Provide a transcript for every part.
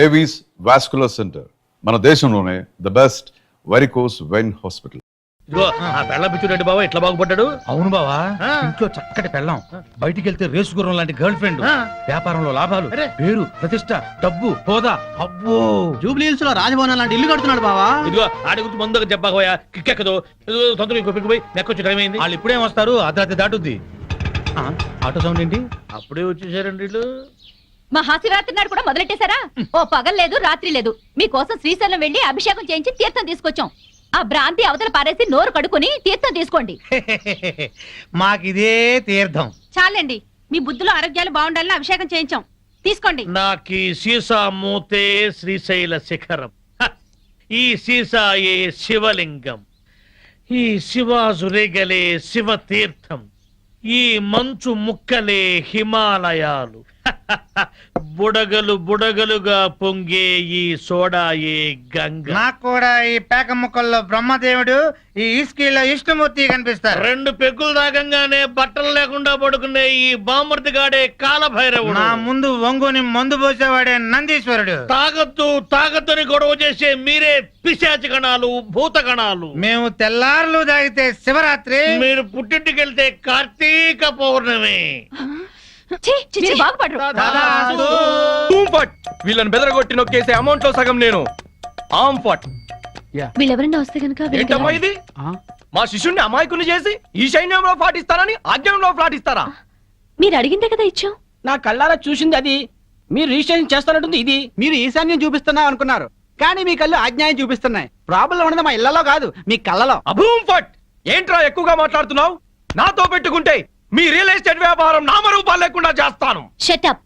Avis vascular centre, మన దేశంలోనే the best varicose vein hospital. ఇదిగో ఆ పెళ్ళం పిచ్చుడండి బాబా ఇట్లా బాగుపడ్డాడు. అవును బావా, ఇంట్లో చక్కటి పెళ్ళం, బయటికి వెళ్తే రేసు గుర్రం లాంటి గర్ల్ ఫ్రెండ్, వ్యాపారంలో లాభాలు, పేరు ప్రతిష్ట, డబ్బు, హోదా. అబ్బో, జూబ్లీ హిల్స్ లో రాజభవనం లాంటి ఇల్లు కడుతున్నాడు బావా. ఇదిగో ఆడి గురించి ముందుగా చెప్పకపోయా కిక్కెక్కదు. తొందరగా ఇంకో పిక్కు పోయి నెక్కొచ్చి టైం అయింది. వాళ్ళు ఇప్పుడేం వస్తారు, అర్ధరాత్రి దాటుద్ది. ఆటో సౌండ్ ఏంటి? అప్పుడే వచ్చేసారండి వీళ్ళు. మహాశివరాత్రి నాడు కూడా మొదలెట్టేశారా? ఓ పగలు లేదు రాత్రి లేదు, మీకోసం శ్రీశైలం వెళ్లి అభిషేకం చేయించి తీర్థం తీసుకొచ్చాం. ఆ భ్రాంతి అవతల పారేసి నోరు కడుక్కుని తీర్థం తీసుకోండి. మాకిదే తీర్థం చాలండి, మీ బుద్ధులు ఆరోగ్యాలు బాగుండాలని అభిషేకం చేయించాం, తీసుకోండి. నాకీ సీసా మూతే శ్రీశైల శిఖరం, ఈ సీసాయే శివలింగం, ఈ శివాజురేగలే శివ తీర్థం, ఈ మంచు ముక్కలే హిమాలయాలు, బుడగలు బుడగలుగా పొంగే ఈ సోడాయే గంగ. నాకు కూడా ఈ పేక ముక్కల్లో బ్రహ్మదేవుడు, ఈ ఇస్కీలో విష్ణుమూర్తి కనిపిస్తారు. 2 పెగ్గులు తాగంగానే బట్టలు లేకుండా పడుకునే ఈ బామర్తిగాడే కాలభైరవుడు. నా ముందు వంగుని మందు పోసేవాడే నందీశ్వరుడు. తాగద్దని గొడవ చేసే మీరే పిశాచి గణాలు, భూత గణాలు. మేము తెల్లారులు తాగితే శివరాత్రి, మీరు పుట్టింటికి వెళ్తే కార్తీక పౌర్ణమి. మీరు బాగుపడరు. వీళ్ళని బెదరగొట్టి నొక్కేసే అమౌంట్ లో సగం నేను. వీళ్ళెవరన్నా వస్తే కనుక ఏంటమ్మా ఇది? మా శిష్యుణ్ణి అమాయకుని చేసి ఈ సైన్యంలో పాటిస్తారని ఆజ్ఞంలో పాటిస్తారా? మీరు అడిగిందే కదా ఇచ్చాం. నా కళ్ళారా చూసింది అది. మీరు రిజిస్ట్రేషన్ చేస్తానంటుంది ఇది. మీరు ఈశాన్యం చూపిస్తున్నా అనుకున్నారు, కానీ మీ కళ్ళు ఆజ్ఞాయం చూపిస్తున్నాయి. ప్రాబ్లం ఉన్నది మా ఇళ్లలో కాదు, మీ కళ్ళలో. అభూమ్ ఫట్! ఏంట్రా ఎక్కువగా మాట్లాడుతున్నావు? నాతో పెట్టుకుంటే మీ రియల్ ఎస్టేట్ వ్యాపారం నామరూపాలు లేకుండా చేస్తాను. షటప్.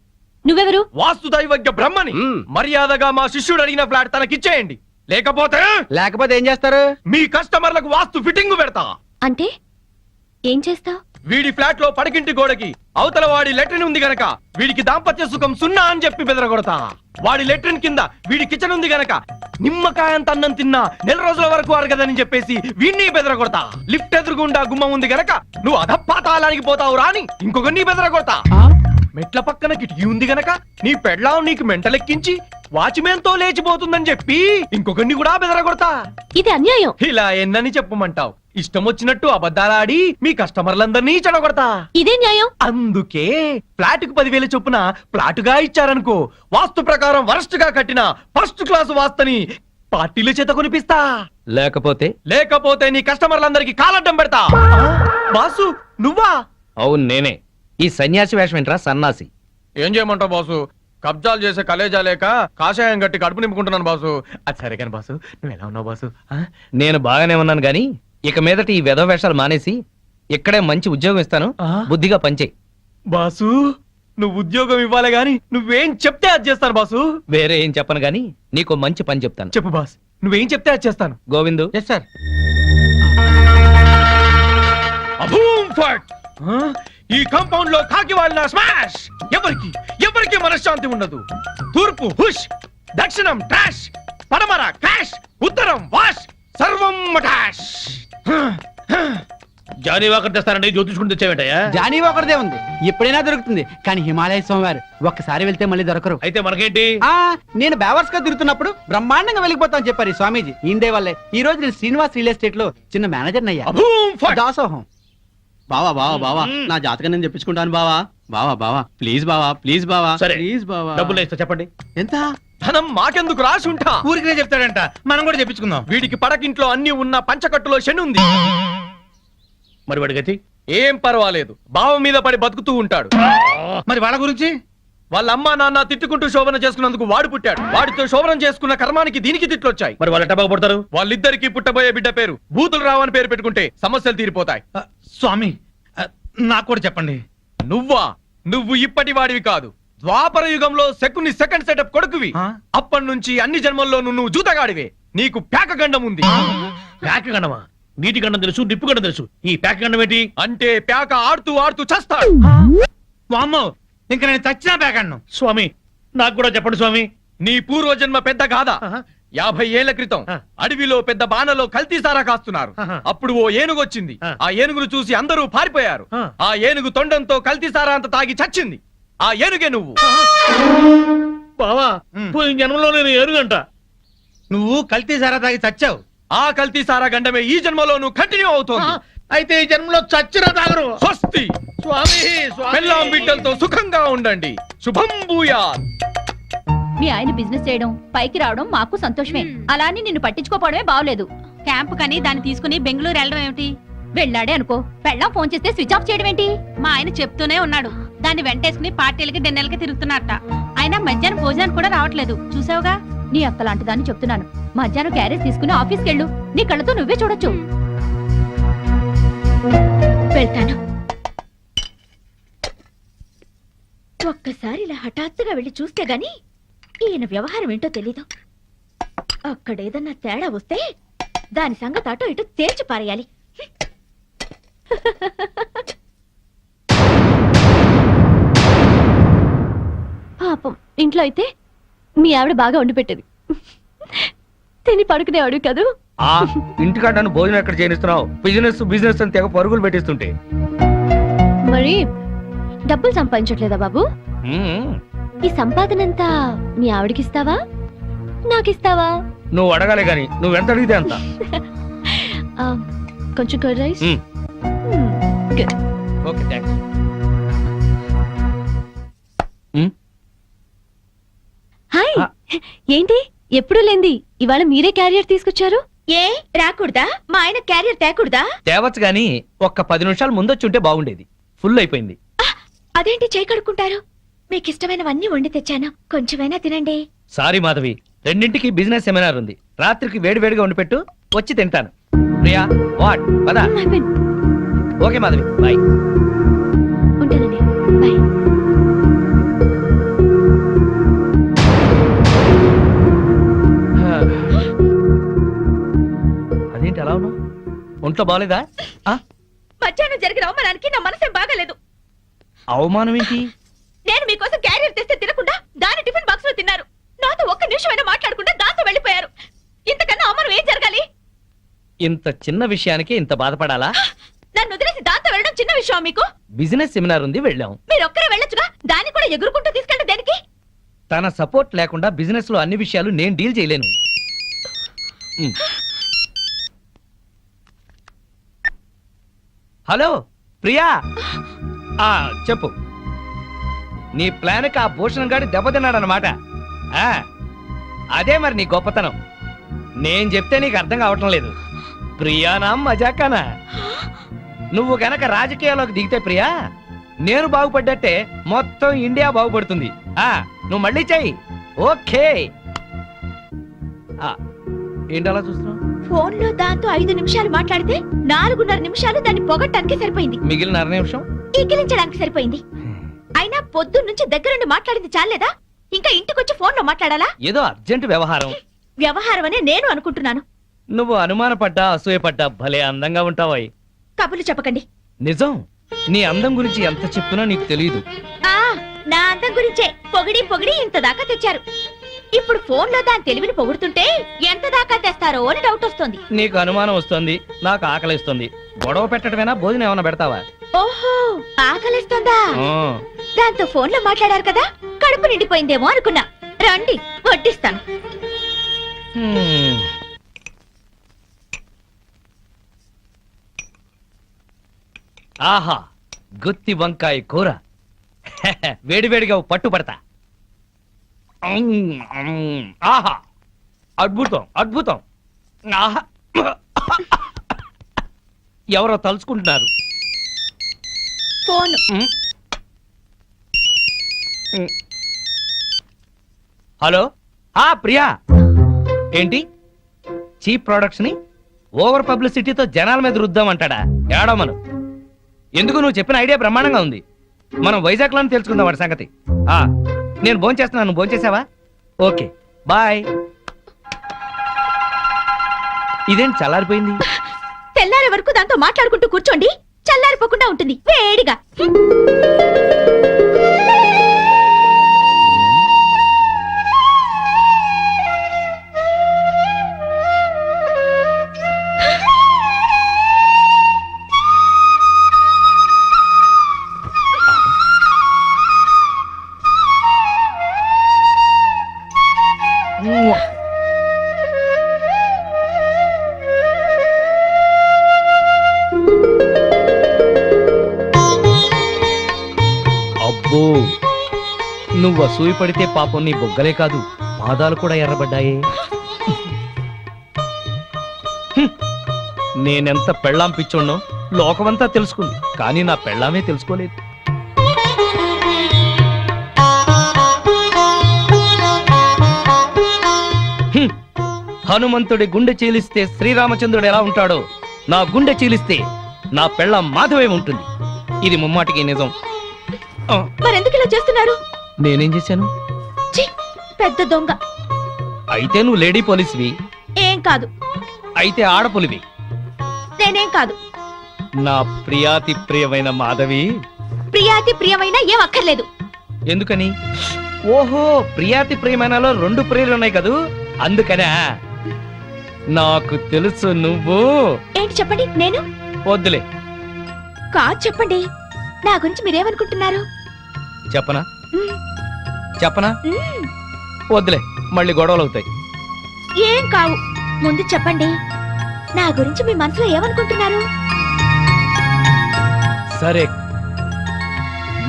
నువ్వెవరు? వాస్తు దైవజ్ఞ బ్రహ్మని. మర్యాదగా మా శిష్యుడు అడిగిన ఫ్లాట్ తనకిచ్చేయండి, లేకపోతే ఏం చేస్తారు? మీ కస్టమర్లకు వాస్తు ఫిట్టింగ్ పెడతా. అంటే ఏం చేస్తావ్? వీడి ఫ్లాట్ లో పడకింటి గోడకి అవతల వాడి లెట్రిన్ ఉంది గనక వీడికి దాంపత్య సుఖం 0 అని చెప్పి బెదరగొడతా. వాడి లెట్రిన్ కింద వీడి కిచెన్ ఉంది గనక నిమ్మకాయంత అన్నం తిన్నా 4 రోజుల వరకు అరగదని చెప్పేసి వీడిని బెదరగొడతా. లిఫ్ట్ ఎదురుగుండా గుమ్మం ఉంది గనక నువ్వు అధపాతాళానికి పోతావు రాని ఇంకొకరిని బెదరగొడతా. మెట్ల పక్కన కిటికీ ఉంది గనక నీ పెళ్ళాం నీకు మెంటలెక్కించి వాచ్మెన్ తో లేచిపోతుందని చెప్పి ఇంకొకరిని కూడా బెదరగొడతా. ఇది అన్యాయం. ఇలా ఎన్నని చెప్పమంటావు? ఇష్టం వచ్చినట్టు అబద్ధాలాడి మీ కస్టమర్లందరినీ చెడగొడతా. ఇదే న్యాయం. అందుకే ఫ్లాట్ కు 10,000 చొప్పున ప్లాటుగా ఇచ్చారనుకో, వాస్తు ప్రకారం వరస్ట్ గా కట్టిన ఫస్ట్ క్లాస్ వాస్తుని పార్టీల చేత కొనిపిస్తా. లేకపోతే నీ కస్టమర్లందరికి కాలడ్డం పెడతా. బాసు నువ్వా? అవును నేనే. ఈ సన్యాసి వేషం ఏంట్రా సన్నాసి? ఏం చేయమంటావు బాసు? కబ్జాలు చేసే కలేజా లేక కాషాయం గట్టి కడుపు నింపుకుంటున్నాను బాసు. అది సరే కానీ బాసు, నువ్వు ఎలా ఉన్నావు బాసు? నేను బాగానే ఉన్నాను గాని ఇక మీదట ఈ వెధవ వేషాలు మానేసి ఇక్కడే మంచి ఉద్యోగం ఇస్తాను, బుద్ధిగా పనిచేయి. బాసు నువ్వు ఉద్యోగం ఇవ్వాలి గాని నువ్వేం చెప్తే అది చేస్తాను బాసు. వేరే ఏం చెప్పను గాని నీకు మంచి పని చెప్తాను. చెప్పు బాస్, నువ్వేం చెప్తే అది చేస్తాను. గోవిందు. Yes sir. ఈ కాంపౌండ్ లో కాకి వాళ్ళ స్మాష్. ఎవరికి మనశ్శాంతి ఉండదు. తూర్పు హుష్, దక్షిణం ట్రాష్, పడమర క్రాష్, ఉత్తరం వాష్, సర్వం మటాష్. జానీ వాకర్ తెస్తానండి, జ్యోతిష్కుని తెచ్చావేంటయ్యా? జానీ ఒకరిదే ఉంది, ఎప్పుడైనా దొరుకుతుంది. కానీ హిమాలయ స్వామివారు ఒక్కసారి వెళ్తే మళ్ళీ దొరకరు. అయితే మనకేంటి? నేను బేవర్స్ గా తిరుగుతున్నప్పుడు బ్రహ్మాండంగా వెళ్ళిపోతాను చెప్పారు ఈ స్వామీజీ. ఇందే వల్లే ఈ రోజు నేను శ్రీనివాస్ రియల్ ఎస్టేట్ లో చిన్న మేనేజర్ అయ్యా. దాసోహం. బావా నా జాతకం నేను చెప్పించుకుంటాను బావా ప్లీజ్ బావా సరే, ప్లీజ్ బావా. డబ్బులు ఇస్తా, చెప్పండి ఎంత? ధనం మాకెందుకు రాసుంటా? ఊరికినే చెప్తాడంట, మనం కూడా చెప్పించుకుందాం. వీడికి పడకింట్లో అన్ని ఉన్న పంచకట్టులో శని ఉంది. మరి వాడి గతి? ఏం పర్వాలేదు, బావ మీద పడి బతుకుతూ ఉంటాడు. మరి వాళ్ళ గురించి? వాళ్ళ అమ్మా నాన్న తిట్టుకుంటూ శోభన చేసుకున్నందుకు వాడు పుట్టాడు. వాడితో శోభనం చేసుకున్న కర్మానికి దీనికి తిట్లొచ్చాయి. మరి వాళ్ళు ఎట్ట బాగుపడతారు? వాళ్ళిద్దరికి పుట్టబోయే బిడ్డ పేరు బూతులు రావని పేరు పెట్టుకుంటే సమస్యలు తీరిపోతాయి. స్వామి నాకు కూడా చెప్పండి. నువ్వు ఇప్పటి వాడివి కాదు, ద్వాపర యుగంలో శకుని సెకండ్ సెటప్ కొడుకువి. అప్పటి నుంచి అన్ని జన్మల్లో నువ్వు జూతగాడివే. నీకు పేకగండం ఉంది. పేకగండమా? నీటి గండం తెలుసు, నిప్పు గండం తెలుసు, ఈ పేకగండం ఏంటి? అంటే పేక ఆడుతూ చస్తాడు. వామ్మో, ఇంకా నేను చచ్చినా పేకను. స్వామి నాకు కూడా చెప్పండి స్వామి. నీ పూర్వజన్మ పెద్ద గాథ. 50 ఏళ్ల క్రితం అడవిలో పెద్ద బాణలో కల్తీసారా కాస్తున్నారు. అప్పుడు ఓ ఏనుగు వచ్చింది. ఆ ఏనుగును చూసి అందరూ పారిపోయారు. ఆ ఏనుగు తొండంతో కల్తీసారా అంత తాగి చచ్చింది. ఆ ఏనుగే నువ్వు. బావా పోయిన జన్మలో నేను ఎరుగంట. నువ్వు కల్తీ సారా తాగి చచ్చావు. ఆ కల్తీ సారా గండమే ఈ జన్మలోనూ కంటిన్యూ ఆ, అవుతోంది. అయితే ఈ జన్మలో చచ్చిరా తాగరు. స్వస్తి. స్వామి స్వామి. పెళ్ళాం బిడ్డలతో సుఖంగా ఉండండి. శుభం భూయాత్. మీ ఆయన బిజినెస్ చేయడం పైకి రావడం మాకు సంతోషమే. అలా అని నిన్ను పట్టించుకోపోవడమే బాగలేదు. క్యాంప్ కని దాన్ని తీసుకుని బెంగళూరు వెళ్ళడం ఏమిటి? వెళ్ళాడే అనుకో, పెళ్ళాం ఫోన్ చేస్తే స్విచ్ ఆఫ్ చేయడం ఏంటి? మా ఆయన చెప్తూనే ఉన్నాడు, దాన్ని వెంటేసుకుని పార్టీలకి డిన్నర్లకి తిరుగుతున్నారట. ఆయన మధ్యాహ్నం భోజనానికి కూడా రావట్లేదు. చూసావుగా? నీ అక్క లాంటి దాన్ని చెప్తున్నాను. మధ్యాహ్నం క్యారేజ్ తీసుకుని ఆఫీస్కి వెళ్ళు. నీ కళ్ళతో నువ్వే చూడొచ్చు. వెళ్తాను. ఒక్కసారి ఇలా హఠాత్తుగా వెళ్ళి చూస్తే గాని ఈయన వ్యవహారం ఏంటో తెలీదు. అక్కడేదన్నా తేడా వస్తే దాని సంగతి అటో ఇటు తేల్చి పారేయాలి. పాపం ఇంట్లో అయితే మీ ఆవిడ బాగా వండి పెట్టేది. తిని పడుకునేవాడు కదూ. ఆ ఇంటికాడ నన్ను భోజనం ఎక్కడ చేయనిస్తున్నావు? బిజినెస్ అని తెగ పరుగులు పెట్టిస్తుంటే. మరి డబ్బులు సంపాదించట్లేదా బాబు? ఈ సంపాదనంతా మీ ఆవిడకిస్తావా, నాకిస్తావా? నువ్వు అడగాలి గాని నువ్వెంత అడిగితే అంత. ఆ, కొంచెం curd rice. Good. Okay thanks. Hi. ఏంటి ఎప్పుడు లేంది ఇవాళ మీరే క్యారియర్ తీసుకొచ్చారు? ఏ రాకూడదా? మా ఆయన క్యారియర్ తేకూడదా? తేవచ్చు గాని ఒక్క 10 నిమిషాలు ముందొచ్చి ఉంటే బాగుండేది. ఫుల్ అయిపోయింది. అదేంటి చేయి కడుక్కుంటారు? మీకు ఇష్టమైనవన్నీ వండి తెచ్చాను, కొంచెమైనా తినండి. సారీ మాధవి, 2ంటికి బిజినెస్ సెమినార్ ఉంది. రాత్రికి వేడివేడిగా వండి పెట్టు, వచ్చి తింటాను. ప్రియా వాట్ పదా? Okay Madhavi, bye. ఉంటానండి, బాయ్. అదేంటి అలా ఉన్నావు? ఒంట్లో బాగలేదా? మధ్యాహ్నం జరిగిన అవమానానికి నా మనసేం బాగాలేదు. అవమానం ఏంటి? నేను మీకోసం క్యారియర్ తెస్తే తినకుండా దాని టిఫిన్ బాక్స్ లో తిన్నారు. నాతో ఒక్క నిమిషమైనా మాట్లాడకుండా దాంతో వెళ్ళిపోయారు. ఇంతకన్నా అవమానం ఏం జరగాలి? ఇంత చిన్న విషయానికి ఇంత బాధపడాలా? నన్ను వదిలేసి దాంతో వెళ్ళడం చిన్న విషయం మీకు? బిజినెస్ సెమినార్ ఉంది, వెళ్ళాం. మీరు ఒక్కరే వెళ్ళొచ్చుగా, దాన్ని కూడా ఎగురుకుంటూ తీసుకెళ్ళి దేనికి? తన సపోర్ట్ లేకుండా బిజినెస్ లో అన్ని విషయాలు నేను డీల్ చేయలేను. హలో ప్రియా, చెప్పు. నీ ప్లాన్కి ఆ భూషణ్ గాడి దెబ్బతిన్నాడనమాట. అదే మరి నీ గొప్పతనం. నేను చెప్తే నీకు అర్థం కావటం లేదు. ప్రియానా మజాకానా? నువ్వు గనక రాజకీయాల్లోకి దిగితే ప్రియా, నేను బాగుపడ్డట్టే మొత్తం ఇండియా బాగుపడుతుంది. నువ్వు మళ్ళీ చెయ్యి. ఓకే. ఏంటి అలా చూస్తున్నావు? ఫోన్ లో దాంతో 5 నిమిషాలు మాట్లాడితే 4.5 నిమిషాలు దాన్ని పొగట్టానికి సరిపోయింది. మిగిలిన 1/2 నిమిషం ఈకిలించడానికి సరిపోయింది. అయినా పొద్దున్న నుంచి దగ్గరుండి మాట్లాడింది చాలేదా? ఇంకా ఇంటికొచ్చి ఫోన్ లో మాట్లాడాలా? ఏదో అర్జెంట్ వ్యవహారం. వ్యవహారం అనే నేను అనుకుంటున్నాను. నువ్వు అనుమానపడ్డా అసూయపడ్డా భలే అందంగా ఉంటావాయి. కబుర్లు చెప్పకండి. నిజం, నీ అందం గురించి ఎంత చెప్పినా నీకు తెలియదు. నా అందం గురించే పొగిడి పొగిడి ఇంత దాకా తెచ్చారు. ఇప్పుడు ఫోన్ లో దాని తెలివిని పొగుడుతుంటే ఎంత దాకా తెస్తారో అని డౌట్ వస్తుంది. నీకు అనుమానం వస్తుంది, నాకు ఆకలిస్తుంది. గొడవ పెట్టడమేనా, భోజనం ఏమైనా పెడతావా? ఓహో, ఆకలిస్తుందా? ఆ. దాంతో ఫోన్ లో మాట్లాడారు కదా, కడుపు నిండిపోయిందేమో అనుకున్నా. రండి వడ్డిస్తాను. ఆహా, గుత్తి వంకాయ కూర. వేడివేడిగా పట్టుపడతా. ఆహా, అద్భుతం అద్భుతం. ఆహా, ఎవరో తలుచుకుంటున్నారు. ఫోన్. హలో, ప్రియా. ఏంటి చీప్ ప్రొడక్ట్స్ ని ఓవర్ పబ్లిసిటీతో జనాల మీద రుద్దామంటాడా? ఏడమను. ఎందుకు, నువ్వు చెప్పిన ఐడియా బ్రహ్మాండంగా ఉంది. మనం వైజాగ్ లోనే తెలుసుకుందాం వాడి సంగతి. నేను భోంచేస్తున్నాను, నువ్వు భోంచేసావా? Okay bye. ఇదేంటి చల్లారిపోయింది? తెల్లారే వరకు దాంతో మాట్లాడుకుంటూ కూర్చోండి, చల్లారిపోకుండా ఉంటుంది వేడిగా. అబ్బో, నువ్వు అసూయ పడితే పాపం నీ బొగ్గలే కాదు పాదాలు కూడా ఎర్రబడ్డాయే. హ్మ్. నేనెంత పెళ్ళాం పిచ్చోడ్నో లోకమంతా తెలుసుకుంది, కానీ నా పెళ్ళామే తెలుసుకోలేదు. హ్మ్. హనుమంతుడి గుండె చీలిస్తే శ్రీరామచంద్రుడు ఎలా ఉంటాడో నా గుండె చీలిస్తే నా పెళ్ళాం మాధవే ఉంటుంది. ఇది ముమ్మాటికి నిజం. ఆ, మరెందుకు ఇలా చేస్తున్నారు? నేనేం చేశాను? ఛీ, పెద్ద దొంగ. అయితే నువ్వు లేడీ పోలీస్వి, ఏం కాదు. అయితే ఆడపులివి. నేనేం కాదు. నా ప్రియాతి ప్రియమైన మాధవి. ప్రియాతి ప్రియమైన ఏం అక్కర్లేదు. ఎందుకని? ఓహో, ప్రియాతి ప్రియమైనలో 2 ప్రియులు ఉన్నాయి కదూ, అందుకనే. నాకు తెలుసు నువ్వు. ఏంటి చెప్పండి. నేను వద్దులే. కాదు చెప్పండి. నా గురించి మీరేమనుకుంటున్నారు? చెప్పనా? మ్మ్. చెప్పనా? మ్మ్. వద్దులే, మళ్ళీ గొడవలు అవుతాయి. ఏం కావు. ముందు చెప్పండి. నా గురించి మీ మనసులో ఏమనుకుంటున్నారు? సరే,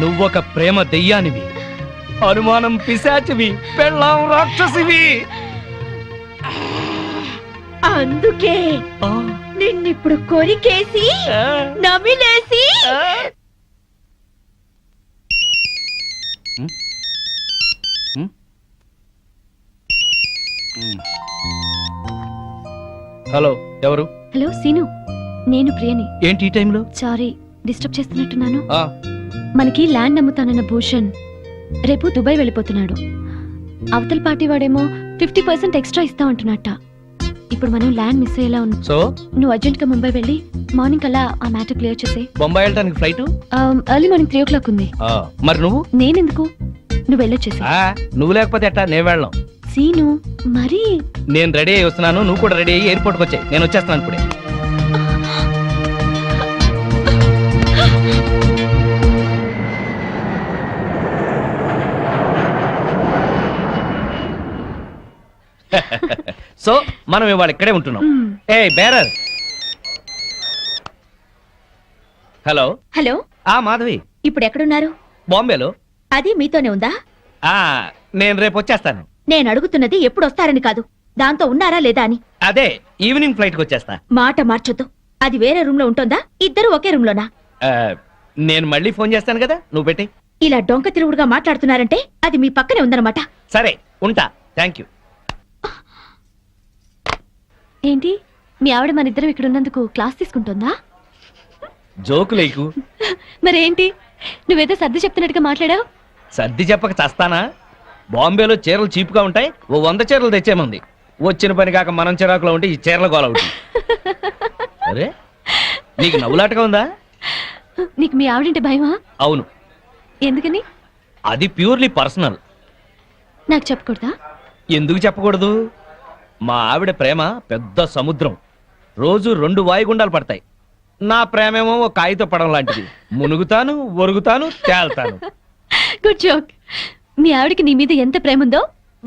నువ్వొక ప్రేమ దెయ్యానివి, అనుమానం పిశాచివి, పెళ్ళాం రాక్షసివి. అందుకే ఆ, నిన్నిప్పుడు కొరికేసి ఆ, నమిలేసి ఆ. హలో, ఎవరు? హలో సీను, నేను ప్రియని. ఏంటి ఈ టైంలో? సారీ డిస్టర్బ్ చేస్తున్నట్టున్నాను. ఆ, మనకి ల్యాండ్ అమ్ముతానన్న భూషణ్ రేపు దుబాయ్ వెళ్ళిపోతున్నాడు. అవతల పార్టీ వాడేమో 50% ఎక్స్ట్రా ఇస్తా అంటున్నట్ట. ఇప్పుడు మనం ల్యాండ్ మిస్ అయ్యేలా ఉన్నాం. సో నువ్వు అర్జెంట్ గా ముంబై వెళ్ళి మార్నింగ్ అలా ఆ మ్యాటర్ క్లియర్ చేసే. బొంబాయి వెళ్ళడానికి ఫ్లైట్? ఎర్లీ మార్నింగ్ 3 o'clock ఉంది. మరి నువ్వు? నేనెందుకు, నువ్వు వెళ్ళొచ్చేసి. నువ్వు లేకపోతే ఎట్టా, నేను వెళ్ళాం. సీను మరి నేను రెడీ అయ్యి వస్తున్నాను, నువ్వు కూడా రెడీ అయ్యి ఎయిర్పోర్ట్కి వచ్చాయి. నేను వచ్చేస్తున్నాను ఇప్పుడే. సో మనం ఇవాళ ఇక్కడే ఉంటున్నాం. మ్మ్. ఏ బేరర్. హలో. హలో, మాధవి, ఇప్పుడు ఎక్కడున్నారు? బాంబేలో. అది మీతోనే ఉందా? నేను రేపు వచ్చేస్తాను. నేను అడుగుతున్నది ఎప్పుడు వస్తారని కాదు, దాంతో ఉన్నారా లేదా అని. అదే ఈవినింగ్ ఫ్లైట్కి వచ్చేస్తా. మాట మార్చొద్దు. అది వేరే రూమ్ లో ఉంటుందా, ఇద్దరు ఒకే రూమ్ లోనా? ఆ, నేను మళ్ళీ ఫోన్ చేస్తాను కదా, నువ్వు పెట్టి. ఇలా డొంక తిరుగుడుగా మాట్లాడుతున్నారంటే అది మీ పక్కనే ఉందన్నమాట. సరే, ఉంటా. Thank you. ఏంటి, మీ ఆవిడ మన ఇద్దరం ఇక్కడ ఉన్నందుకు క్లాస్ తీసుకుంటుందా? జోకులేకు. మరేంటి, నువ్వేదో సర్ది చెప్తున్నట్టుగా మాట్లాడావు. సర్ది చెప్పక చస్తానా? బాంబేలో చీరలు చీప్గా ఉంటాయి, ఓ 100 చీరలు తెచ్చేమంది. వచ్చిన పని కాక మనం చిరాకులో ఉంటే ఈ చీరల గోల ఒకటి. అరే, నీకు నవ్వులాటగా ఉందా? నీకు మీ ఆవిడంటే భయమా? అవును. ఎందుకని? అది ప్యూర్లీ పర్సనల్. నాకు చెప్పకూడదా? ఎందుకు చెప్పకూడదు? మా ఆవిడ ప్రేమ పెద్ద సముద్రం, రోజు 2 వాయుగుండాలు పడతాయి. నా ప్రేమేమో ఓ కాగిత పడం లాంటిది, మునుగుతాను, ఒరుగుతాను, తేల్తాను. Good joke. మీ ఆవిడకి నీ మీద ఎంత ప్రేమ ఉందో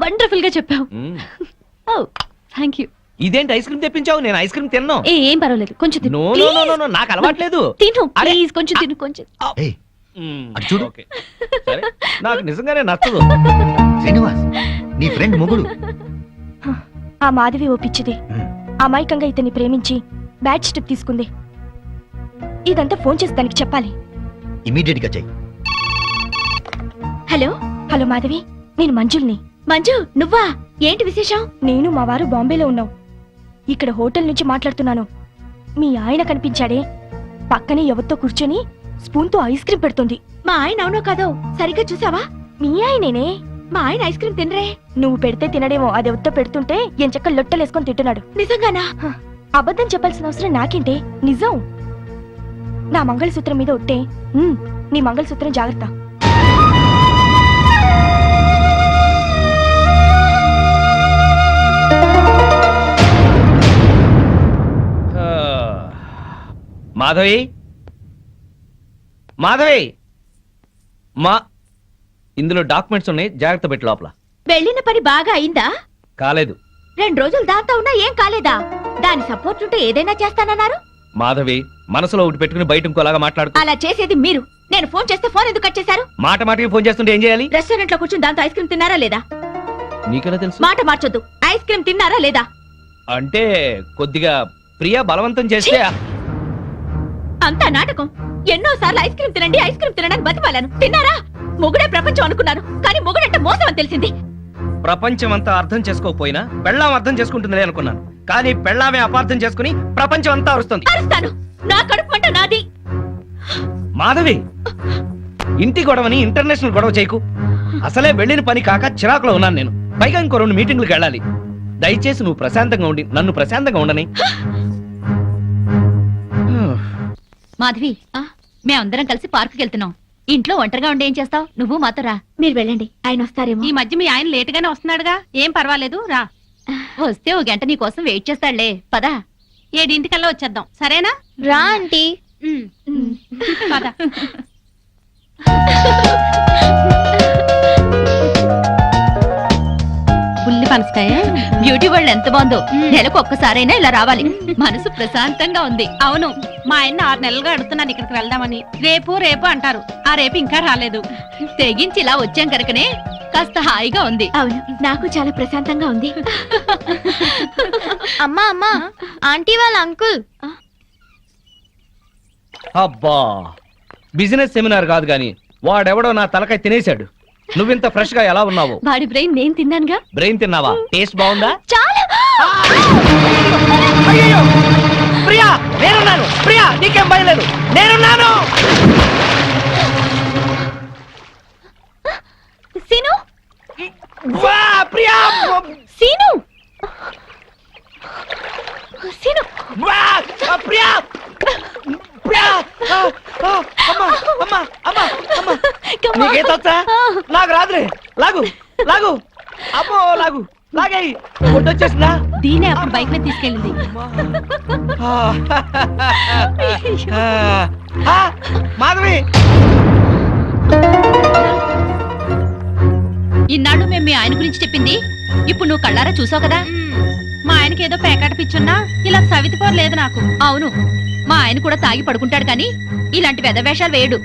వండర్ఫుల్ గా చెప్పావు. Oh thank you. ఇదేంటి ఐస్ క్రీమ్ తెప్పించావు? నేను ఐస్ క్రీమ్ తిన్నాను. ఏం పర్వాలేదు, కొంచెం తిను. No no Please. No no no, నాకు అలవాట్లేదు. తిను అరే. ప్లీజ్, కొంచెం తిను, కొంచెం. చూడు. సరే, నాకు నిజంగానే నచ్చదు. శ్రీనివాస్, నీ ఫ్రెండ్ మొగుడు. ఆ మాధవి ఓ పిచ్చిది. అమాయకంగా ఇతన్ని ప్రేమించి బ్యాడ్ స్టెప్ తీసుకుంది. ఇదంతా ఫోన్ చేసి దానికి చెప్పాలి. ఇమీడియట్ గా చెయ్యి. హలో. హలో మాధవి, నేను మంజుల్ని. మంజు, నువ్వా? ఏంటి విశేషం? నేను మా వారు బాంబేలో ఉన్నాం. ఇక్కడ హోటల్ నుంచి మాట్లాడుతున్నాను. మీ ఆయన కనిపించాడే, పక్కనే ఎవరితో కూర్చొని స్పూన్తో ఐస్ క్రీమ్ పెడుతుంది. మా ఆయన అవునో కాదో సరిగ్గా చూసావా? మీ ఆయనేనే. మా ఆయన ఐస్ క్రీమ్ తినరే. నువ్వు పెడితే తినడేమో, అది ఎవరితో పెడుతుంటే ఎంచక్క లొట్టలేసుకొని తింటున్నాడు. నిజంగానా? అబద్ధం చెప్పాల్సిన అవసరం నాకేంటే, నిజం. నా మంగళసూత్రం మీద ఒట్టే. నీ మంగళసూత్రం జాగ్రత్త. మాధవి, మాధవి, ఇందులో డాక్యుమెంట్స్ ఉన్నాయి, జాగ్రత్త పెట్టి లోపల. వెళ్ళిన పని బాగా అయిందా? కాలేదు. 2 రోజులు దాంతో ఉన్నా ఏం కాలేదా? దాని సపోర్ట్ ఉంటే ఏదైనా చేస్తానన్నారు. మాధవి, మనసులో ఒకటి పెట్టుకుని బయట ఇంకోలాగా మాట్లాడుకో. అలా చేసేది మీరు. నేను ఫోన్ చేస్తే ఫోన్ ఎందుకు కట్ చేశారు? మాట మాటకి ఫోన్ చేస్తుంటే ఏం చేయాలి? రెస్టారెంట్ లో కూర్చుని దాంతో ఐస్ క్రీమ్ తిన్నారా లేదా? నీకెలా తెలుసు? మాట మార్చొద్దు. ఐస్ క్రీమ్ తిన్నారా లేదా? అంటే కొద్దిగా ప్రియా బలవంతం చేస్తే అంతా నాటకం. ఎన్నోసార్లు ఐస్ క్రీమ్ తినండి, ఐస్ క్రీమ్ తినడానికి బతిమాలను. తిన్నారా? మొగుడే ప్రపంచం అనుకున్నాను, కానీ మొగుడంటే మోసం అని తెలిసింది. ప్రపంచం అంతా అర్థం చేసుకోకపోయినా పెళ్ళాం అర్థం చేసుకుంటుందిలే అనుకున్నాను. కానీ పెళ్ళామే అపార్థం చేసుకుని ప్రపంచం అంతా అరుస్తుంది. అరుస్తాను. నా కడుపు మంట నాది. మాధవి, ఇంటి గొడవని ఇంటర్నేషనల్ గొడవ చేయకు. అసలే వెళ్ళిన పని కాక చిరాకులో ఉన్నాను నేను. పైగా ఇంకో 2 మీటింగ్లకు వెళ్ళాలి. దయచేసి నువ్వు ప్రశాంతంగా ఉండి నన్ను ప్రశాంతంగా ఉండని. మాధవి, మేమందరం కలిసి పార్కుకి వెళ్తున్నాం. ఇంట్లో ఒంటరిగా ఉండి ఏం చేస్తావు? నువ్వు మాతో రా. మీరు వెళ్ళండి, ఆయన వస్తారేమో. ఈ మధ్య మీ ఆయన లేటుగానే వస్తున్నాడుగా. ఏం పర్వాలేదు, రా. వస్తే 1 గంట నీ కోసం వెయిట్ చేస్తాడులే. పదా, 7 వచ్చేద్దాం, సరేనా? రా ఆంటీ. పద. పుల్లి పనసకాయ బ్యూటీ వరల్డ్ ఎంత బాగుందో. నెలకు ఒక్కసారైనా ఇలా రావాలి. మనసు ప్రశాంతంగా ఉంది. అవును, మా ఆయన 6 నెలలుగా అడుగుతున్నాను ఇక్కడికి వెళ్దామని. రేపు అంటారు. ఆ రేపు ఇంకా రాలేదు. తెగించి ఇలా వచ్చాం కనుకనే కాస్త హాయిగా ఉంది. అవును, నాకు చాలా ప్రశాంతంగా ఉంది. అమ్మా ఆంటీ వాళ్ళ అంకుల్. అబ్బా, బిజినెస్ సెమినార్ కాదు గాని వాడెవడో నా తలకాయ తినేశాడు. నువ్వింత ఫ్రెష్ గా ఎలా ఉన్నావు? వాడి బ్రెయిన్ నేను తిన్నానుగా. బ్రెయిన్ తిన్నావా? టేస్ట్ బాగుందా? చాలా. అయ్యయ్యో! ప్రియా, నేనున్నాను. ప్రియా, నీకేం భయం లేదు, నేనున్నాను. సీను, వా, ప్రియా! Scene, scene. వా, ప్రియా! ప్రియా! అమ్మా, అమ్మా, అమ్మా, అమ్మా. నీకేతొచ్చా? నాకు రాదులే. లాగు, లాగు. అమ్మో, లాగు, లాగేయి. వచ్చేసిందా? దీనే అప్పుడు బైక్ మీద తీసుకెళ్ళింది. మాధవి, ఇన్నాళ్ళు మేము మీ ఆయన గురించి చెప్పింది ఇప్పుడు నువ్వు కళ్ళారా చూసావు కదా. మా ఆయనకి ఏదో పేకాట పిచ్చున్నా ఇలా సవితిపోరు లేదు నాకు. అవును, మా ఆయన కూడా తాగి పడుకుంటాడు కానీ ఇలాంటి వెధవేషాలు వేయడు.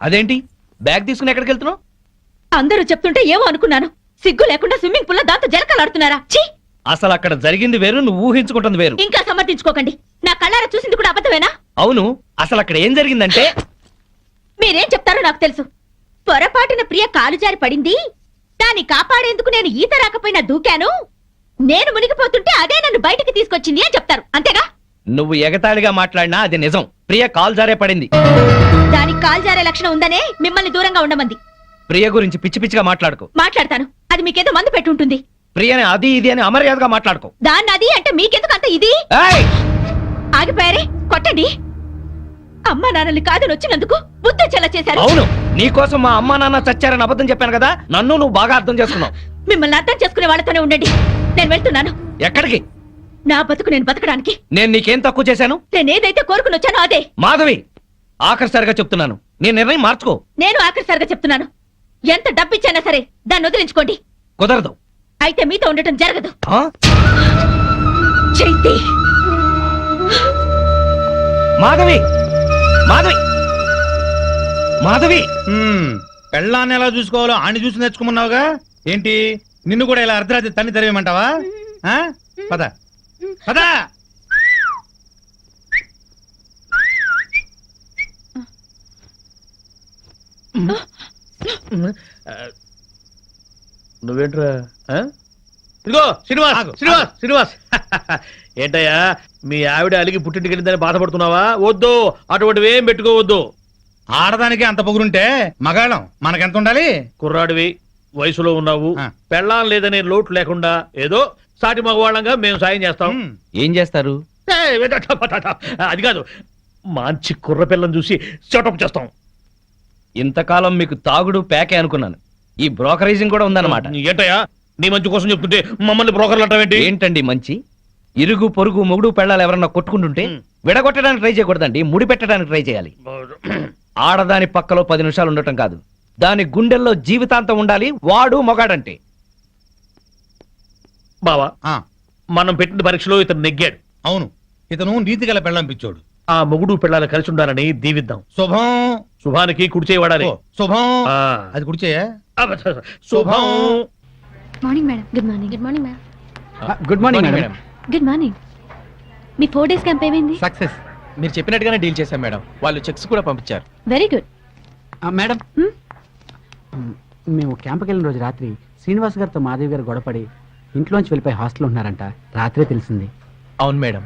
అదేంటి బ్యాగ్ తీసుకుని ఎక్కడికి వెళ్తున్నావు? అందరూ చెప్తుంటే ఏమో అనుకున్నాను. సిగ్గు లేకుండా స్విమ్మింగ్ పూల్ లో దాంతో జలకలాడుతున్నారా? ఛీ! అసలు అక్కడ జరిగింది వేరు, నువ్వు ఊహించుకుంటుంది వేరు. ఇంకా సమర్థించుకోకండి. నా కళ్ళారా చూసింది కూడా అబద్ధమేనా? అవును, అసలు అక్కడ ఏం జరిగిందంటే మీరేం చెప్తారో నాకు తెలుసు. పొరపాటున ప్రియ కాలు జారి పడింది. దాన్ని కాపాడేందుకు నేను ఈత రాకపోయినా దూకాను. నేను మునిగిపోతుంటే అదే నన్ను బయటికి తీసుకొచ్చింది అని చెప్తారు, అంతేగా? నువ్వు ఎగతాళిగా మాట్లాడినా అది నిజం. ప్రియ కాల్ జారే పడింది. దానికి కాలు జారే లక్షణం ఉందనే మిమ్మల్ని దూరంగా ఉండమంది. ప్రియ గురించి పిచ్చి పిచ్చిగా మాట్లాడుకో. మాట్లాడతాను, అది మీకేదో మందు పెట్టుంటుంది. ప్రియని అది ఇది అని అమర్యాదగా మాట్లాడుకో. దాన్ని అది అంటే మీకెందుకు అంత ఇది? ఏయ్! ఆగిపోయారే, కొట్టండి. అమ్మా నాన్నల్ని కాదని వచ్చినందుకు బుద్ధి చెల్ల చేశారు. అవును, నీకోసం మా అమ్మా నాన్న చచ్చారని అబద్ధం చెప్పాను కదా. నన్ను నువ్వు బాగా అర్థం చేసుకున్నావు. మిమ్మల్ని అర్థం చేసుకునే వాళ్ళతోనే ఉండండి. నేను వెళ్తున్నాను. ఎక్కడికి? నా బతుకు నేను బతకడానికి. నేను నీకేం తక్కువ చేశాను? నేనేదైతే కోరుకుని వచ్చానో అదే. మాధవి, ఆఖరిసారిగా చెప్తున్నాను, నీ నిర్ణయం మార్చుకో. నేను ఆఖరిసారిగా చెప్తున్నాను, ఎంత డబ్బిచ్చైనా సరే దాన్ని వదిలించుకోండి. కుదరదు. అయితే మీతో ఉండటం జరగదు. ఆ? చైతి, మాధవి, మాధవి, మాధవి. పెళ్ళాన్ని ఎలా చూసుకోవాలో ఆని చూసి నేర్చుకోమన్నావుగా. ఏంటి, నిన్ను కూడా ఇలా అర్ధరాత్రి తన్ని తెరవేయమంటావా? ఆ? పద పద. నువ్వేంట్రా ఆ? ఇదిగో శ్రీనివాస్ ఆగు, శ్రీనివాస్ శ్రీనివాస్ ఏంటయ్యా మీ ఆవిడ అలిగి పుట్టింటికి వెళ్ళిందని బాధపడుతున్నావా? వద్దు, అటువంటివి ఏం పెట్టుకోవద్దు. ఆడదానికి అంత పొగురుంటే మగాళ్ళం మనకెంత ఉండాలి? కుర్రాడివి, వయసులో ఉన్నావు, ఆ. పెళ్ళాం లేదనే లోటు లేకుండా ఏదో సాటి మగవాళ్ళంగా మేము సాయం చేస్తాం. ఏం చేస్తారు? అది కాదు, మంచి కుర్ర పిల్లని చూసి సెటప్ చేస్తాం. ఇంతకాలం మీకు తాగుడు ప్యాకే అనుకున్నాను, ఈ బ్రోకరేజింగ్ కూడా ఉందన్నమాట. ఏంటయ్యా నీ మంచి కోసం చెప్తుంటే మమ్మల్ని బ్రోకర్లు అంటావేంటి? ఏంటండి మంచి? ఇరుగు పొరుగు మొగుడు పెళ్ళాలు ఎవరన్నా కొట్టుకుంటుంటే విడగొట్టడానికి ట్రై చేయకూడదండి, ముడి పెట్టడానికి ట్రై చేయాలి. ఆడదాని పక్కలో 10 నిమిషాలు ఉండటం కాదు, దాని గుండెల్లో జీవితాంతం ఉండాలి. వాడు మొగాడంటే. బావా, ఆ, మనం పెట్టిన పరీక్షలో ఇతను నెగ్గాడు. అవును, ఇతను నీతి గల పెళ్ళం పిచ్చోడు. ఆ మొగుడు పిల్లలు కలిసి ఉండాలని దీవిద్దాం. శుభం. శుభానికి కుడి చేయి వాడాలి. ఓ, శుభం. ఆ. అది కుడిచేయా? శుభం. Morning madam. Good morning. Good morning madam. Good morning madam. Good morning. మీ 4 days క్యాంప్ ఏమైంది? సక్సెస్. మీరు చెప్పినట్టుగానే డీల్ చేశాం మేడం, వాళ్ళు చెక్స్ కూడా పంపించారు. Very good. మేడం, మేము క్యాంప్కి వెళ్ళిన రోజు రాత్రి శ్రీనివాస్ గారితో మాధవి గారు గొడవపడి ఇంట్లోంచి వెళ్ళిపోయి హాస్టల్ ఉంటున్నారంట. రాత్రే తెలిసింది. అవును మేడం,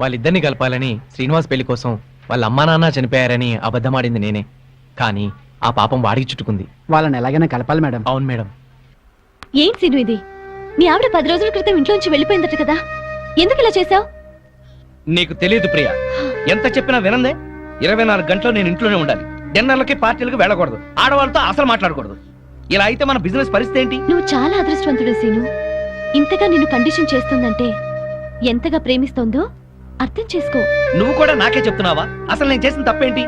వాళ్ళిద్దరిని కలపాలని శ్రీనివాస్ పెళ్లి కోసం వాళ్ళ అమ్మా నాన్న చనిపోయారని అబద్ధమాడింది నేనే, కానీ ఆ పాపం వాడికి చుట్టుకుంది. వాళ్ళని ఎలాగైనా కలపాలి మేడం. అవును మేడం. ఏం సీను ఇది? మీ ఆవిడ 10 రోజుల క్రితం ఇంట్లోంచి వెళ్ళిపోయిందట కదా, ఎందుకు ఇలా చేసావు? నీకు తెలియదు ప్రియా, ఎంత చెప్పినా వినందే. 24 గంటలు నేను ఇంట్లోనే ఉండాలి, డిన్నర్లకి పార్టీలకు వెళ్ళకూడదు, ఆడవాళ్ళతో అసలు మాట్లాడకూడదు. ఇలా అయితే మన బిజినెస్ పరిస్థితి ఏంటి? నువ్వు చాలా అదృష్టవంతుడు సీను. ఇంతగా నిన్ను కండిషన్ చేస్తుందంటే ఎంతగా ప్రేమిస్తోందో అర్థం చేసుకో. నువ్వు కూడా నాకే చెప్తున్నావా? అసలు నేను చేసిన తప్పేంటి?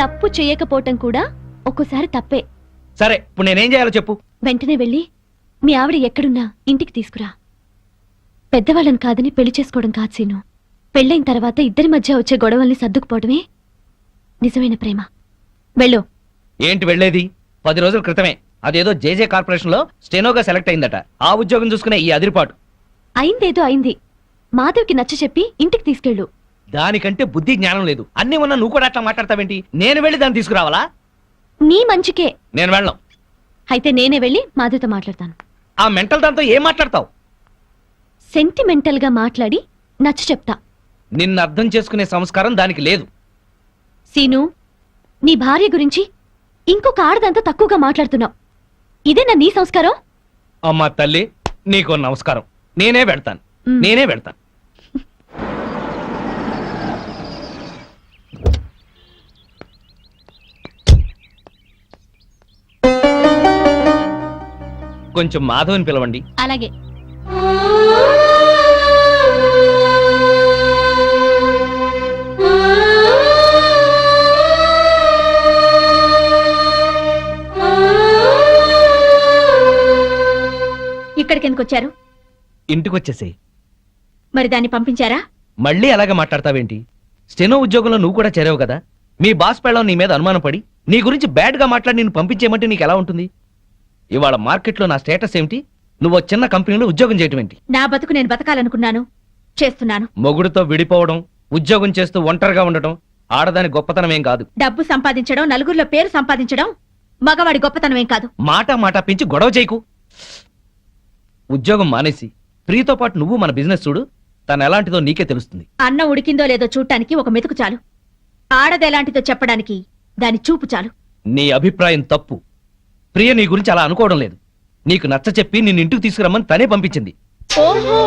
తప్పు చేయకపోవటం కూడా ఒక్కోసారి తప్పే. సరే, ఇప్పుడు నేనేం చేయాలో చెప్పు. వెంటనే వెళ్ళి మీ ఆవిడ ఎక్కడున్నా ఇంటికి తీసుకురా. పెద్దవాళ్ళని కాదని పెళ్లి చేసుకోవడం కాదు సీను. పెళ్ళైన తర్వాత ఇద్దరి మధ్య వచ్చే గొడవల్ని సర్దుకుపోవడమే నిజమైన ప్రేమ. వెళ్ళు. ఏంటి వెళ్ళేది? 10 రోజుల క్రితమే అదేదో జేజే కార్పొరేషన్ లో స్టెనోగా సెలెక్ట్ అయిందట. ఆ ఉద్యోగం చూసుకునే ఈ అదిరిపాటు. అయిందేదో అయింది. మాధవ్కి నచ్చ చెప్పి ఇంటికి తీసుకెళ్ళు. దానికంటే బుద్ధి జ్ఞానం లేదు. అన్ని ఉన్నా నువ్వు కూడా అట్లా మాట్లాడతావేంటి? నేను వెళ్ళి దాన్ని తీసుకురావాలా? నీ మంచికే. నేను వెళ్ళను. అయితే నేనే వెళ్ళి మాధవ్తో మాట్లాడతాను. ఆ మెంటల్ దాంతో ఏం మాట్లాడతావు? సెంటిమెంటల్ గా మాట్లాడి నచ్చ చెప్తా. నిన్ను అర్థం చేసుకునే సంస్కారం దానికి లేదు. సీను, నీ భార్య గురించి ఇంకొక ఆడదంతా తక్కువగా మాట్లాడుతున్నావు. ఇదేనా నీ సంస్కారం? అమ్మా తల్లి, నీకు నమస్కారం. నేనే పెడతాను, నేనే పెడతాను. కొంచెం మాధవని పిలవండి. అలాగే. ఇక్కడికి ఎందుకు వచ్చారు? ఇంటికి వచ్చేసేయ్. మరి దాన్ని పంపించారా? మళ్ళీ అలాగే మాట్లాడతావేంటి? స్టెనో ఉద్యోగంలో నువ్వు కూడా చేరావు కదా. మీ బాస్ పెళ్ళం నీ మీద అనుమానం పడి నీ గురించి బ్యాడ్ గా మాట్లాడి నేను పంపించేయమంటే నీకు ఎలా ఉంటుంది? ఇవాళ మార్కెట్లో నా స్టేటస్ ఏమిటి? నువ్వు చిన్న కంపెనీలో ఉద్యోగం చేయటం ఏంటి? నా బతుకు నేను బతకాలనుకున్నాను, చేస్తున్నాను. మొగుడుతో విడిపోవడం, ఉద్యోగం చేస్తూ ఒంటరిగా ఉండటం ఆడదాని గొప్పతనం ఏం కాదు. డబ్బు సంపాదించడం, నలుగురిలో పేరు సంపాదించడం మగవాడి గొప్పతనం ఏం కాదు. మాట పెంచి గొడవ చేయకు. ఉద్యోగం మానేసి ప్రియతో పాటు నువ్వు మన బిజినెస్ చూడు. తను ఎలాంటిదో నీకే తెలుస్తుంది. అన్నం ఉడికిందో లేదో చూడటానికి ఒక మెతుకు చాలు. ఆడదెలాంటిదో చెప్పడానికి దాని చూపు చాలు. నీ అభిప్రాయం తప్పు. ప్రియ నీ గురించి అలా అనుకోవడం లేదు. నీకు నచ్చ చెప్పి నిన్ను ఇంటికి తీసుకురమ్మని తనే పంపించింది. ఓహో,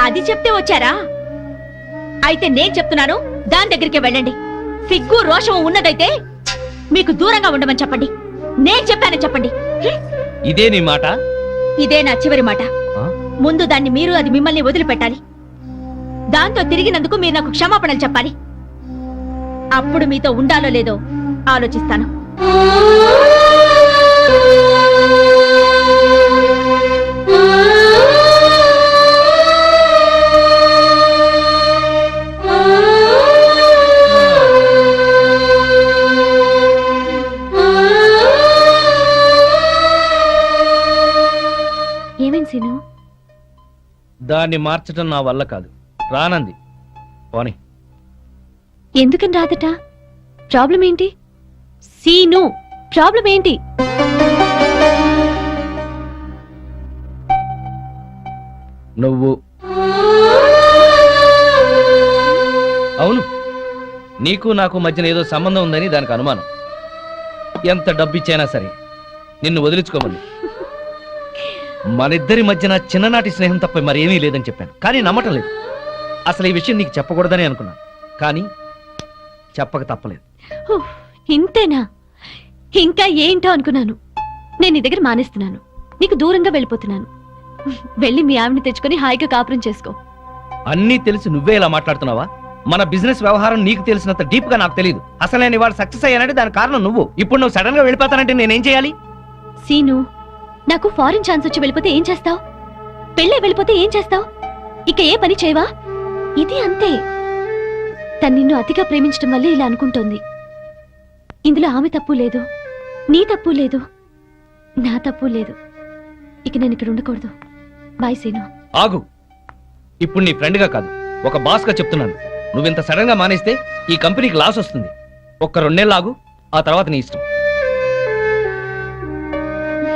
అది చెప్తే వచ్చారా? అయితే నేను చెప్తున్నాను, దాని దగ్గరికే వెళ్ళండి. సిగ్గు రోషం ఉన్నదైతే మీకు దూరంగా ఉండమని చెప్పండి. నేను చెప్పానని చెప్పండి. ఇదే నీ మాట? ఇదే నా చివరి మాట. ఆ? ముందు దాన్ని మీరు, అది మిమ్మల్ని వదిలిపెట్టాలి. దాంతో తిరిగినందుకు మీరు నాకు క్షమాపణలు చెప్పాలి. అప్పుడు మీతో ఉండాలో లేదో ఆలోచిస్తాను. ఏమైంది సీను? దాన్ని మార్చడం నా వల్ల కాదు. రానంది పోనీ. ఎందుకని రాదట? ప్రాబ్లం ఏంటి? సీను, ప్రాబ్లం ఏంటి? నువ్వు అవును, నీకు నాకు మధ్యన ఏదో సంబంధం ఉందని దానికి అనుమానం. ఎంత డబ్బు ఇచ్చైనా సరే నిన్ను వదిలించుకోమని. మనిద్దరి మధ్యన చిన్ననాటి స్నేహం తప్ప మరేమీ లేదని చెప్పాను, కానీ నమ్మటం లేదు. అసలు ఈ విషయం నీకు చెప్పకూడదని అనుకున్నాను, కానీ చెప్పక తప్పలేదు. ఉఫ్, ఇంతేనా? ఇంకా ఏంటో అనుకున్నాను. నేను నీ దగ్గర మానేస్తున్నాను, నీకు దూరంగా వెళ్ళిపోతున్నాను. వెళ్ళి మీ ఆవిడని తెచ్చుకొని హాయిగా కాపురం చేసుకో. అన్నీ తెలిసి నువ్వే ఇలా మాట్లాడుతున్నావా? మన బిజినెస్ వ్యవహారం నీకు తెలిసినంత డీప్ గా నాకు తెలియదు. అసలు నేను ఇవాళ సక్సెస్ అయ్యానంటే దాని కారణం నువ్వు. ఇప్పుడు నువ్వు సడన్ గా వెళ్ళిపోతానంటే నేనేం చేయాలి? సీను, నాకు ఫారిన్ ఛాన్స్ వచ్చి వెళ్ళిపోతే ఏం చేస్తావు? పెళ్ళే వెళ్ళిపోతే ఏం చేస్తావు? ఇక ఏ పని చేయవా? ఇది అంతే. తను నిన్ను అతిగా ప్రేమించడం వల్లే ఇలా అనుకుంటోంది. ఇందులో ఆమె తప్పు లేదు, నీ తప్పు లేదు, నా తప్పు లేదు. ఇక నేను ఇక్కడ ఉండకూడదు. బాయ్ సీను. ఆగు. ఇప్పుడు నీ ఫ్రెండ్ గా కాదు, ఒక బాస్ గా చెప్తున్నాను. నువ్వింత సడన్ గా మానేస్తే ఈ కంపెనీకి లాస్ వస్తుంది. ఒక్క 2 నెలలు ఆగు, ఆ తర్వాత నీ ఇష్టం.